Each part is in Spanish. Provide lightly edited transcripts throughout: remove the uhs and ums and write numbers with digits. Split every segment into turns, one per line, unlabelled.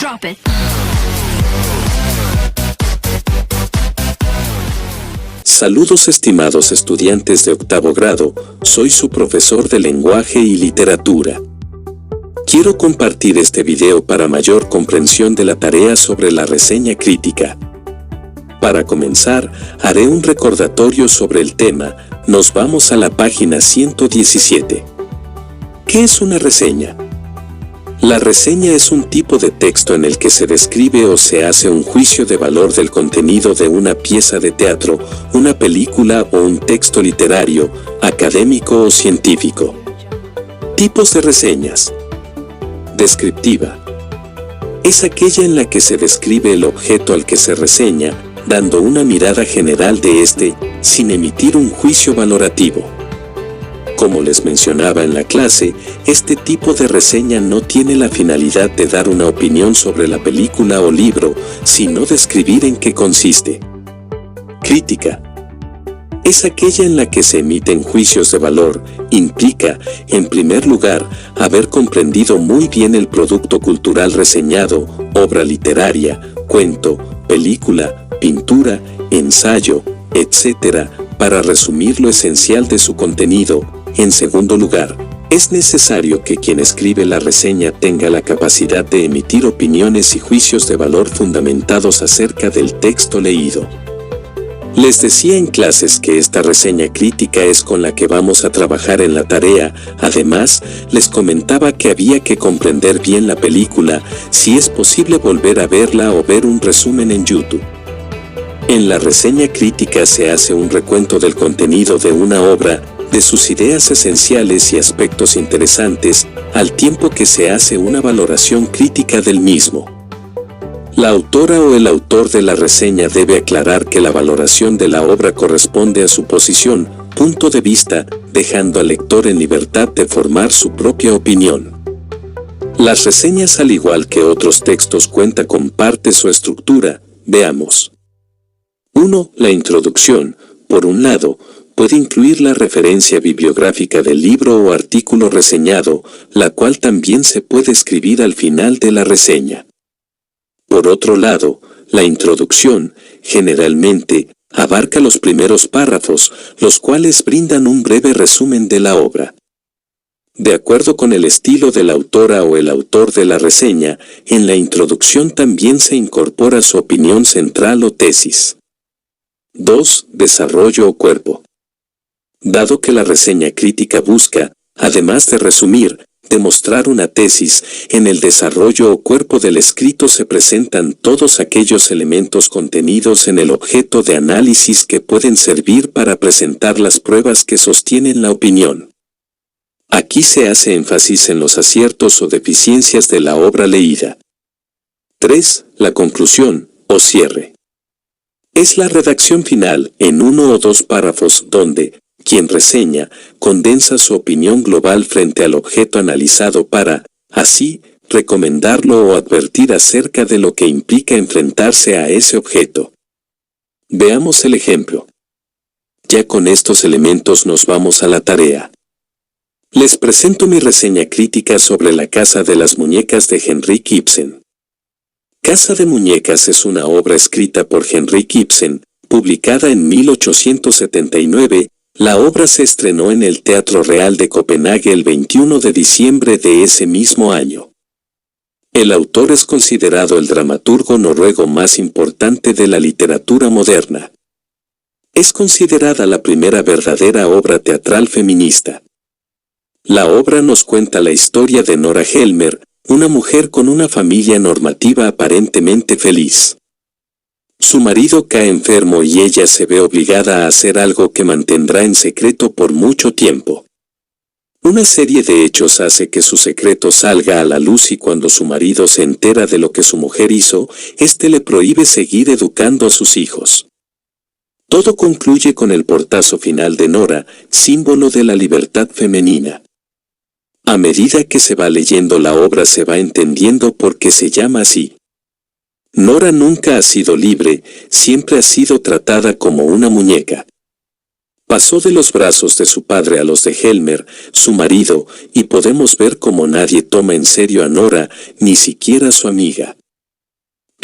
Drop it.
Saludos estimados estudiantes de octavo grado, soy su profesor de lenguaje y literatura. Quiero compartir este video para mayor comprensión de la tarea sobre la reseña crítica. Para comenzar, haré un recordatorio sobre el tema. Nos vamos a la página 117. ¿Qué es una reseña? La reseña es un tipo de texto en el que se describe o se hace un juicio de valor del contenido de una pieza de teatro, una película o un texto literario, académico o científico. Tipos de reseñas. Descriptiva. Es aquella en la que se describe el objeto al que se reseña, dando una mirada general de este, sin emitir un juicio valorativo. Como les mencionaba en la clase, este tipo de reseña no tiene la finalidad de dar una opinión sobre la película o libro, sino describir en qué consiste. Crítica. Es aquella en la que se emiten juicios de valor. Implica, en primer lugar, haber comprendido muy bien el producto cultural reseñado, obra literaria, cuento, película, pintura, ensayo, etc., para resumir lo esencial de su contenido. En segundo lugar, es necesario que quien escribe la reseña tenga la capacidad de emitir opiniones y juicios de valor fundamentados acerca del texto leído. Les decía en clases que esta reseña crítica es con la que vamos a trabajar en la tarea. Además, les comentaba que había que comprender bien la película, si es posible volver a verla o ver un resumen en YouTube. En la reseña crítica se hace un recuento del contenido de una obra, de sus ideas esenciales y aspectos interesantes, al tiempo que se hace una valoración crítica del mismo. La autora o el autor de la reseña debe aclarar que la valoración de la obra corresponde a su posición, punto de vista, dejando al lector en libertad de formar su propia opinión. Las reseñas, al igual que otros textos, cuentan con partes o estructura. Veamos. 1. La introducción. Por un lado, puede incluir la referencia bibliográfica del libro o artículo reseñado, la cual también se puede escribir al final de la reseña. Por otro lado, la introducción, generalmente, abarca los primeros párrafos, los cuales brindan un breve resumen de la obra. De acuerdo con el estilo de la autora o el autor de la reseña, en la introducción también se incorpora su opinión central o tesis. 2. Desarrollo o cuerpo. Dado que la reseña crítica busca, además de resumir, demostrar una tesis, en el desarrollo o cuerpo del escrito se presentan todos aquellos elementos contenidos en el objeto de análisis que pueden servir para presentar las pruebas que sostienen la opinión. Aquí se hace énfasis en los aciertos o deficiencias de la obra leída. 3. La conclusión, o cierre. Es la redacción final, en uno o dos párrafos, donde quien reseña condensa su opinión global frente al objeto analizado para, así, recomendarlo o advertir acerca de lo que implica enfrentarse a ese objeto. Veamos el ejemplo. Ya con estos elementos nos vamos a la tarea. Les presento mi reseña crítica sobre La Casa de las Muñecas de Henrik Ibsen. Casa de Muñecas es una obra escrita por Henrik Ibsen, publicada en 1879. La obra se estrenó en el Teatro Real de Copenhague el 21 de diciembre de ese mismo año. El autor es considerado el dramaturgo noruego más importante de la literatura moderna. Es considerada la primera verdadera obra teatral feminista. La obra nos cuenta la historia de Nora Helmer, una mujer con una familia normativa aparentemente feliz. Su marido cae enfermo y ella se ve obligada a hacer algo que mantendrá en secreto por mucho tiempo. Una serie de hechos hace que su secreto salga a la luz y cuando su marido se entera de lo que su mujer hizo, éste le prohíbe seguir educando a sus hijos. Todo concluye con el portazo final de Nora, símbolo de la libertad femenina. A medida que se va leyendo la obra se va entendiendo por qué se llama así. Nora nunca ha sido libre, siempre ha sido tratada como una muñeca. Pasó de los brazos de su padre a los de Helmer, su marido, y podemos ver cómo nadie toma en serio a Nora, ni siquiera su amiga.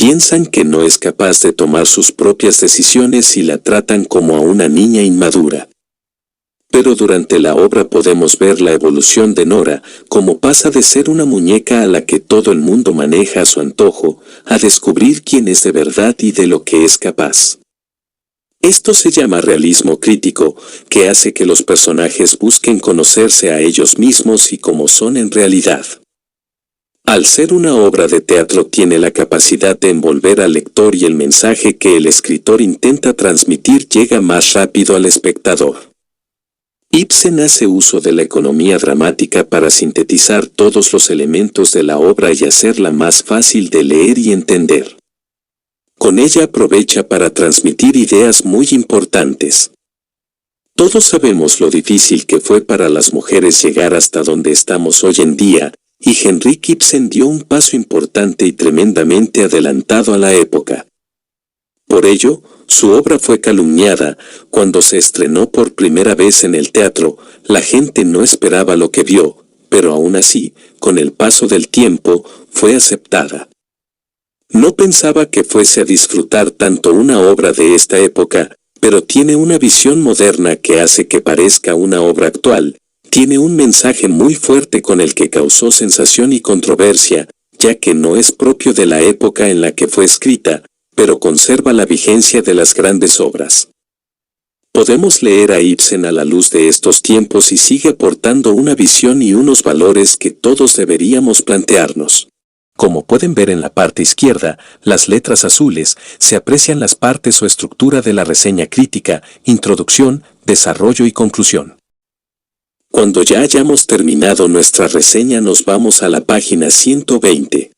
Piensan que no es capaz de tomar sus propias decisiones y la tratan como a una niña inmadura. Pero durante la obra podemos ver la evolución de Nora, cómo pasa de ser una muñeca a la que todo el mundo maneja a su antojo, a descubrir quién es de verdad y de lo que es capaz. Esto se llama realismo crítico, que hace que los personajes busquen conocerse a ellos mismos y cómo son en realidad. Al ser una obra de teatro tiene la capacidad de envolver al lector y el mensaje que el escritor intenta transmitir llega más rápido al espectador. Ibsen hace uso de la economía dramática para sintetizar todos los elementos de la obra y hacerla más fácil de leer y entender. Con ella aprovecha para transmitir ideas muy importantes. Todos sabemos lo difícil que fue para las mujeres llegar hasta donde estamos hoy en día, y Henrik Ibsen dio un paso importante y tremendamente adelantado a la época. Por ello, su obra fue calumniada. Cuando se estrenó por primera vez en el teatro, la gente no esperaba lo que vio, pero aún así, con el paso del tiempo, fue aceptada. No pensaba que fuese a disfrutar tanto una obra de esta época, pero tiene una visión moderna que hace que parezca una obra actual. Tiene un mensaje muy fuerte con el que causó sensación y controversia, ya que no es propio de la época en la que fue escrita, pero conserva la vigencia de las grandes obras. Podemos leer a Ibsen a la luz de estos tiempos y sigue aportando una visión y unos valores que todos deberíamos plantearnos. Como pueden ver en la parte izquierda, las letras azules, se aprecian las partes o estructura de la reseña crítica, introducción, desarrollo y conclusión. Cuando ya hayamos terminado nuestra reseña nos vamos a la página 120.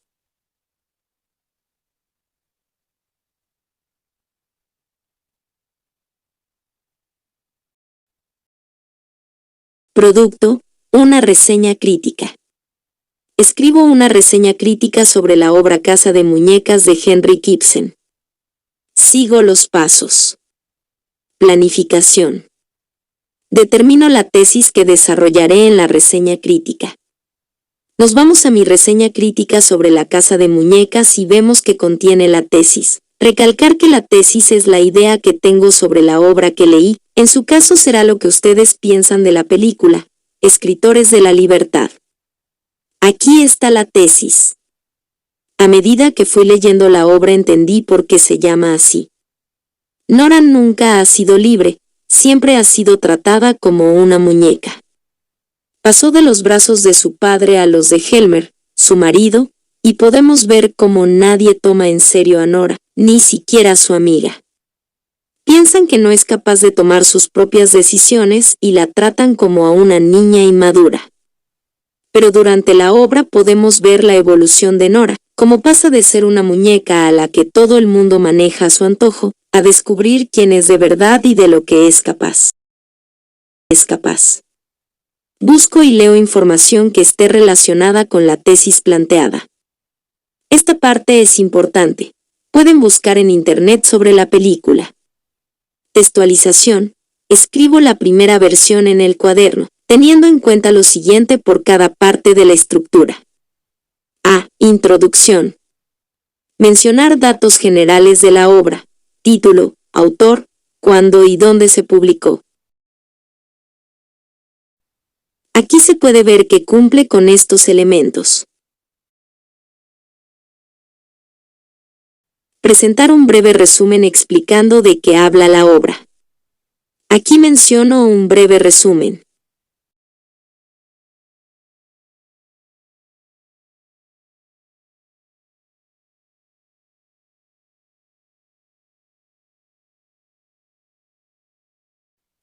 Producto, una reseña crítica. Escribo una reseña crítica sobre la obra Casa de Muñecas de Henrik Ibsen. Sigo los pasos. Planificación. Determino la tesis que desarrollaré en la reseña crítica. Nos vamos a mi reseña crítica sobre la Casa de Muñecas y vemos que contiene la tesis. Recalcar que la tesis es la idea que tengo sobre la obra que leí. En su caso será lo que ustedes piensan de la película, Escritores de la Libertad. Aquí está la tesis. A medida que fui leyendo la obra entendí por qué se llama así. Nora nunca ha sido libre, siempre ha sido tratada como una muñeca. Pasó de los brazos de su padre a los de Helmer, su marido, y podemos ver cómo nadie toma en serio a Nora, ni siquiera a su amiga. Piensan que no es capaz de tomar sus propias decisiones y la tratan como a una niña inmadura. Pero durante la obra podemos ver la evolución de Nora, cómo pasa de ser una muñeca a la que todo el mundo maneja a su antojo, a descubrir quién es de verdad y de lo que es capaz. Busco y leo información que esté relacionada con la tesis planteada. Esta parte es importante. Pueden buscar en internet sobre la película. Textualización. Escribo la primera versión en el cuaderno, teniendo en cuenta lo siguiente por cada parte de la estructura. A. Introducción. Mencionar datos generales de la obra. Título, autor, cuándo y dónde se publicó. Aquí se puede ver que cumple con estos elementos. Presentar un breve resumen explicando de qué habla la obra. Aquí menciono un breve resumen.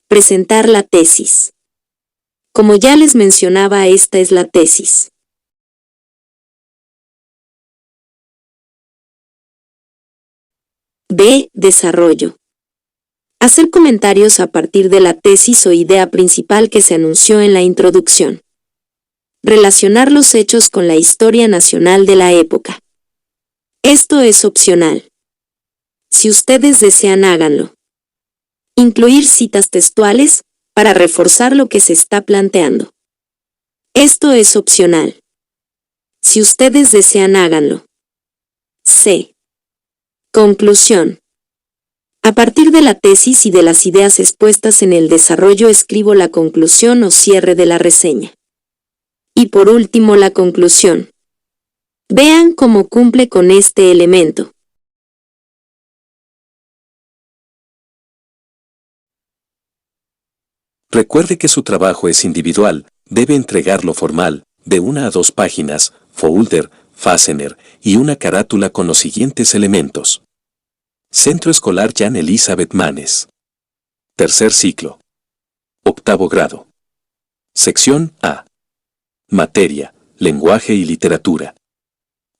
Presentar la tesis. Como ya les mencionaba, esta es la tesis. B. Desarrollo. Hacer comentarios a partir de la tesis o idea principal que se anunció en la introducción. Relacionar los hechos con la historia nacional de la época. Esto es opcional. Si ustedes desean, háganlo. Incluir citas textuales para reforzar lo que se está planteando. Esto es opcional. Si ustedes desean, háganlo. C. Conclusión. A partir de la tesis y de las ideas expuestas en el desarrollo escribo la conclusión o cierre de la reseña. Y por último la conclusión. Vean cómo cumple con este elemento.
Recuerde que su trabajo es individual, debe entregarlo formal, de 1 a 2 páginas, folder, fastener y una carátula con los siguientes elementos. Centro Escolar Jan Elizabeth Manes. Tercer ciclo. Octavo grado. Sección A. Materia, lenguaje y literatura.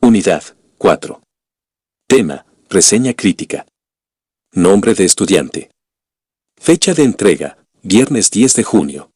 Unidad 4. Tema, reseña crítica. Nombre de estudiante. Fecha de entrega, viernes 10 de junio.